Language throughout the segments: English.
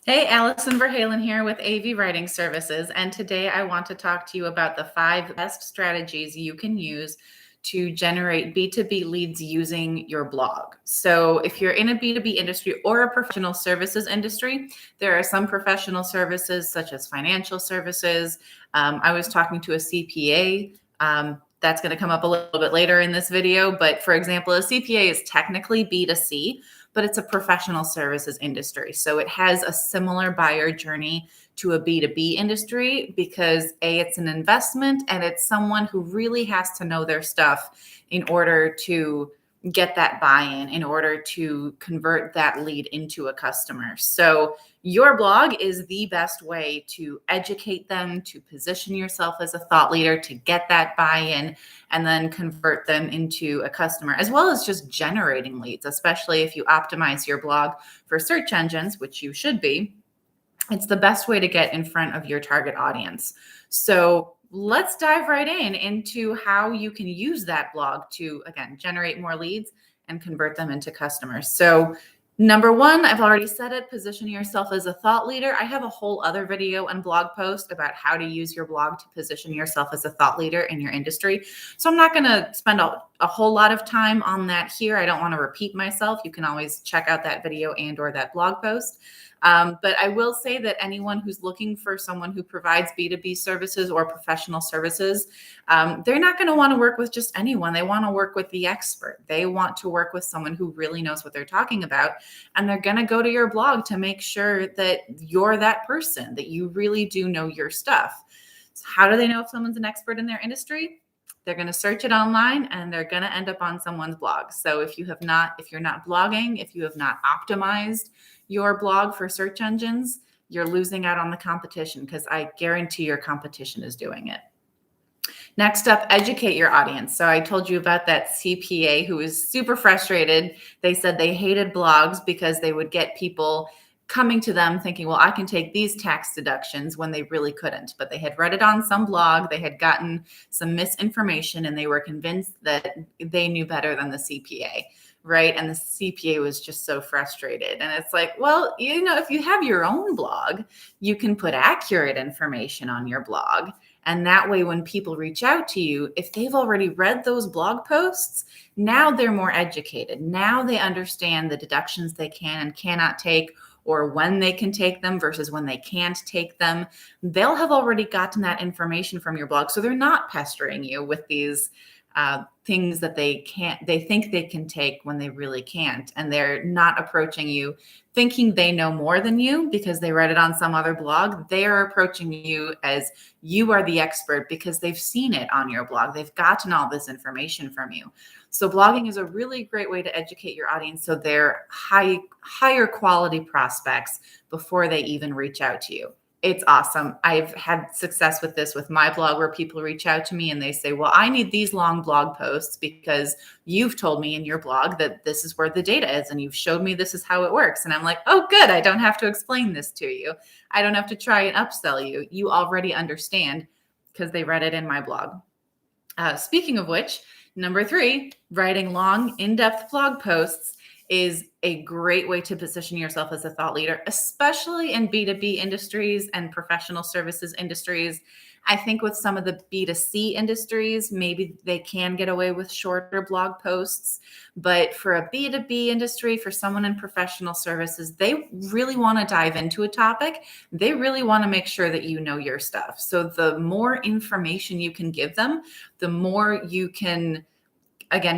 Hey, Allison Verhalen here with AV Writing Services, and today I want to talk to you about the 5 best strategies you can use to generate B2B leads using your blog. So if you're in a B2B industry or a professional services industry, there are some professional services such as financial services. I was talking to a CPA. That's going to come up a little bit later in this video, but for example, a CPA is technically B2C, but it's a professional services industry. So it has a similar buyer journey to a B2B industry because it's an investment and it's someone who really has to know their stuff in order to get that buy-in, in order to convert that lead into a customer. So your blog is the best way to educate them, to position yourself as a thought leader, to get that buy-in, and then convert them into a customer, as well as just generating leads, especially if you optimize your blog for search engines, which you should be. It's the best way to get in front of your target audience. So let's dive right into how you can use that blog to, again, generate more leads and convert them into customers. So number one, I've already said it, position yourself as a thought leader. I have a whole other video and blog post about how to use your blog to position yourself as a thought leader in your industry. So I'm not going to spend a whole lot of time on that here. I don't want to repeat myself. You can always check out that video and or that blog post. But I will say that anyone who's looking for someone who provides B2B services or professional services, they're not going to want to work with just anyone. They want to work with the expert. They want to work with someone who really knows what they're talking about. And they're going to go to your blog to make sure that you're that person, that you really do know your stuff. So how do they know if someone's an expert in their industry? They're going to search it online and they're going to end up on someone's blog. So if you're not blogging, if you have not optimized your blog for search engines, you're losing out on the competition because I guarantee your competition is doing it. Next up, educate your audience. So I told you about that CPA who was super frustrated. They said they hated blogs because they would get people coming to them thinking, well, I can take these tax deductions when they really couldn't. But they had read it on some blog, they had gotten some misinformation, and they were convinced that they knew better than the CPA. Right. And the CPA was just so frustrated. And it's like, well, if you have your own blog, you can put accurate information on your blog. And that way, when people reach out to you, if they've already read those blog posts, now they're more educated. Now they understand the deductions they can and cannot take, or when they can take them versus when they can't take them. They'll have already gotten that information from your blog. So they're not pestering you with these things that they think they can take when they really can't. And they're not approaching you thinking they know more than you because they read it on some other blog. They are approaching you as you are the expert because they've seen it on your blog. They've gotten all this information from you. So blogging is a really great way to educate your audience so they're higher quality prospects before they even reach out to you. It's awesome. I've had success with this with my blog where people reach out to me and they say, well, I need these long blog posts because you've told me in your blog that this is where the data is and you've showed me this is how it works. And I'm like, oh, good. I don't have to explain this to you. I don't have to try and upsell you. You already understand because they read it in my blog. Speaking of which, number 3, writing long, in-depth blog posts is a great way to position yourself as a thought leader, especially in B2B industries and professional services industries. I think with some of the B2C industries, maybe they can get away with shorter blog posts. But for a B2B industry, for someone in professional services, they really want to dive into a topic. They really want to make sure that you know your stuff. So the more information you can give them, the more you can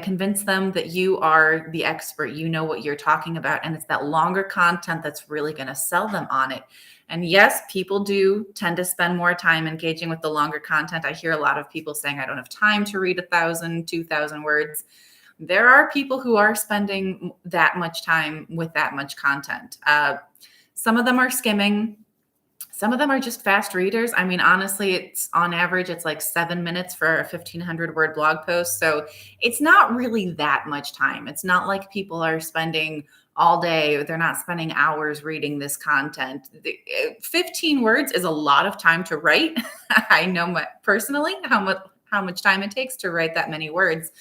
convince them that you are the expert, you know what you're talking about. And it's that longer content that's really going to sell them on it. And yes, people do tend to spend more time engaging with the longer content. I hear a lot of people saying, I don't have time to read 1,000, 2,000 words. There are people who are spending that much time with that much content. Some of them are skimming. Some of them are just fast readers. I mean, honestly, it's on average, it's like 7 minutes for a 1,500 word blog post. So it's not really that much time. It's not like people are spending all day. They're not spending hours reading this content. 15 words is a lot of time to write. I know personally how much time it takes to write that many words,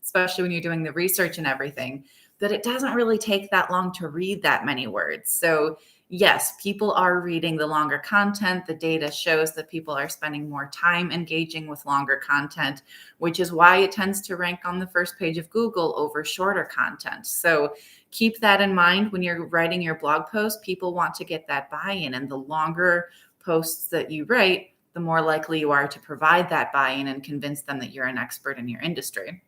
especially when you're doing the research and everything. that it doesn't really take that long to read that many words. So yes, people are reading the longer content. The data shows that people are spending more time engaging with longer content, which is why it tends to rank on the first page of Google over shorter content. So keep that in mind when you're writing your blog post. People want to get that buy-in, and the longer posts that you write, the more likely you are to provide that buy-in and convince them that you're an expert in your industry.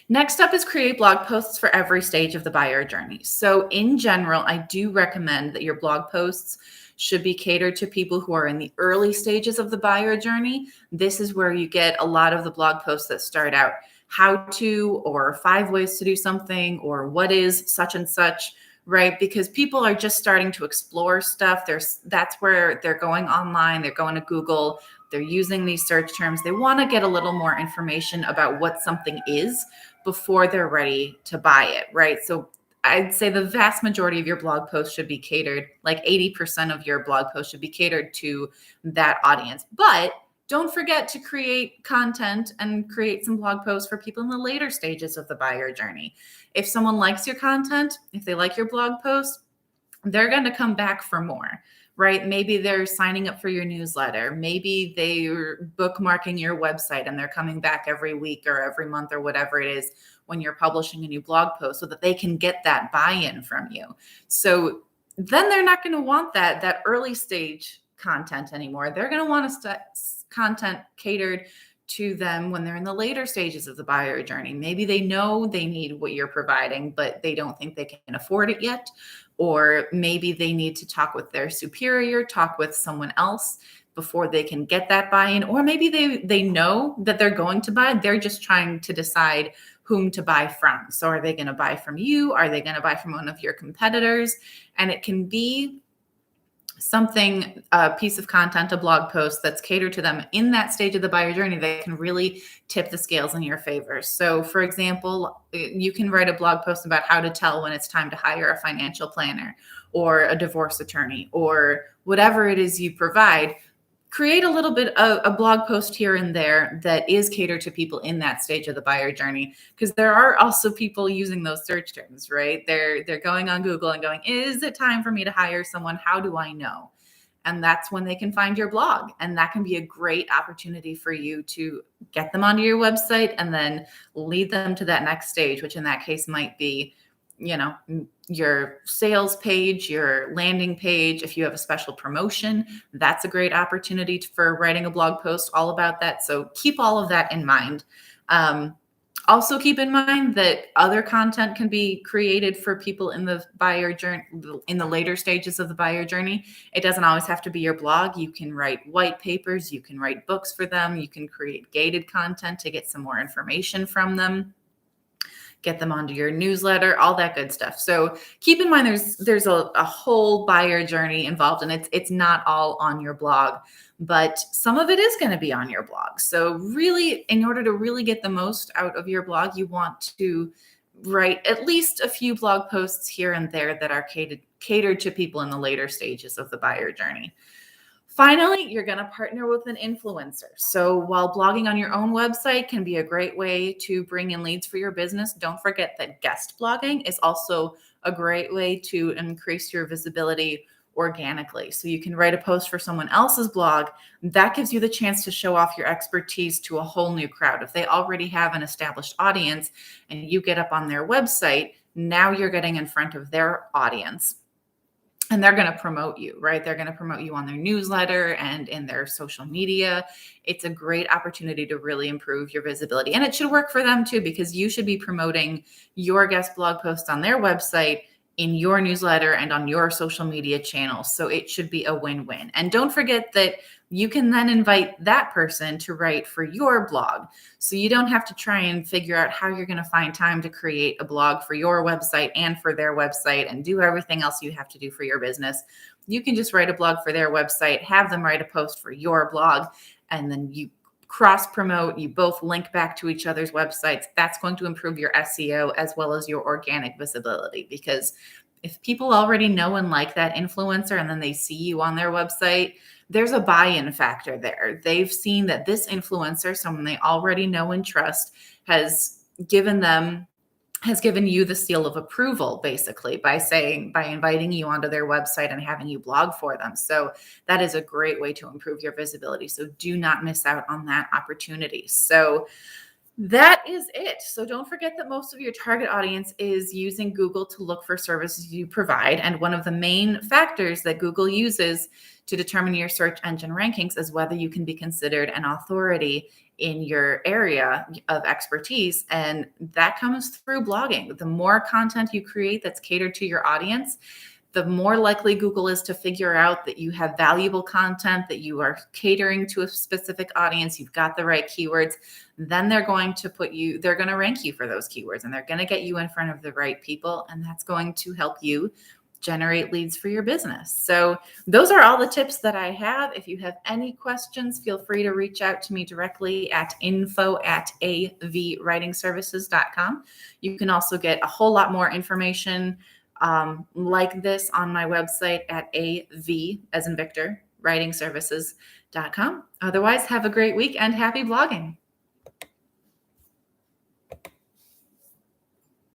Next up is create blog posts for every stage of the buyer journey. So in general, I do recommend that your blog posts should be catered to people who are in the early stages of the buyer journey. This is where you get a lot of the blog posts that start out how to, or 5 ways to do something, or what is such and such, right? Because people are just starting to explore stuff. That's where they're going online, they're going to Google, they're using these search terms. They want to get a little more information about what something is before they're ready to buy it, right? So I'd say the vast majority of your blog posts should be catered, like 80% of your blog posts should be catered to that audience. But don't forget to create content and create some blog posts for people in the later stages of the buyer journey. If someone likes your content, if they like your blog post, they're going to come back for more, right? Maybe they're signing up for your newsletter. Maybe they're bookmarking your website and they're coming back every week or every month or whatever it is when you're publishing a new blog post so that they can get that buy-in from you. So then they're not going to want that early stage content anymore. They're going to want content catered to them when they're in the later stages of the buyer journey. Maybe they know they need what you're providing, but they don't think they can afford it yet. Or maybe they need to talk with their superior, talk with someone else before they can get that buy-in. Or maybe they know that they're going to buy. They're just trying to decide whom to buy from. So are they going to buy from you? Are they going to buy from one of your competitors? And it can be something, a piece of content, a blog post that's catered to them in that stage of the buyer journey that can really tip the scales in your favor. So for example, you can write a blog post about how to tell when it's time to hire a financial planner or a divorce attorney or whatever it is you provide. Create a little bit of a blog post here and there that is catered to people in that stage of the buyer journey, because there are also people using those search terms, right? They're going on Google and going, is it time for me to hire someone? How do I know? And that's when they can find your blog. And that can be a great opportunity for you to get them onto your website and then lead them to that next stage, which in that case might be, your sales page, your landing page. If you have a special promotion, that's a great opportunity for writing a blog post all about that. So keep all of that in mind. Also keep in mind that other content can be created for people in the buyer journey, in the later stages of the buyer journey. It doesn't always have to be your blog. You can write white papers, you can write books for them, you can create gated content to get some more information from them, get them onto your newsletter, all that good stuff. So keep in mind there's a whole buyer journey involved, and it's not all on your blog, but some of it is going to be on your blog. So really, in order to really get the most out of your blog, you want to write at least a few blog posts here and there that are catered to people in the later stages of the buyer journey. Finally, you're going to partner with an influencer. So while blogging on your own website can be a great way to bring in leads for your business, don't forget that guest blogging is also a great way to increase your visibility organically. So you can write a post for someone else's blog. That gives you the chance to show off your expertise to a whole new crowd. If they already have an established audience and you get up on their website, now you're getting in front of their audience. And they're going to promote you, right? They're going to promote you on their newsletter and in their social media. It's a great opportunity to really improve your visibility. And it should work for them too, because you should be promoting your guest blog post on their website, in your newsletter, and on your social media channels. So it should be a win-win. And don't forget that you can then invite that person to write for your blog. So you don't have to try and figure out how you're going to find time to create a blog for your website and for their website and do everything else you have to do for your business. You can just write a blog for their website, have them write a post for your blog, and then you cross promote, you both link back to each other's websites. That's going to improve your SEO as well as your organic visibility, because if people already know and like that influencer and then they see you on their website, there's a buy-in factor there. They've seen that this influencer, someone they already know and trust, has given them has given you the seal of approval, basically, by inviting you onto their website and having you blog for them. So that is a great way to improve your visibility. So do not miss out on that opportunity. So that is it. So don't forget that most of your target audience is using Google to look for services you provide. And one of the main factors that Google uses to determine your search engine rankings is whether you can be considered an authority in your area of expertise. And that comes through blogging. The more content you create that's catered to your audience, the more likely Google is to figure out that you have valuable content, that you are catering to a specific audience, you've got the right keywords. Then they're going to rank you for those keywords, and they're going to get you in front of the right people. And that's going to help you generate leads for your business. So those are all the tips that I have. If you have any questions, feel free to reach out to me directly at info@avwritingservices.com. You can also get a whole lot more information like this on my website at AV, as in Victor, writingservices.com. Otherwise, have a great week and happy blogging.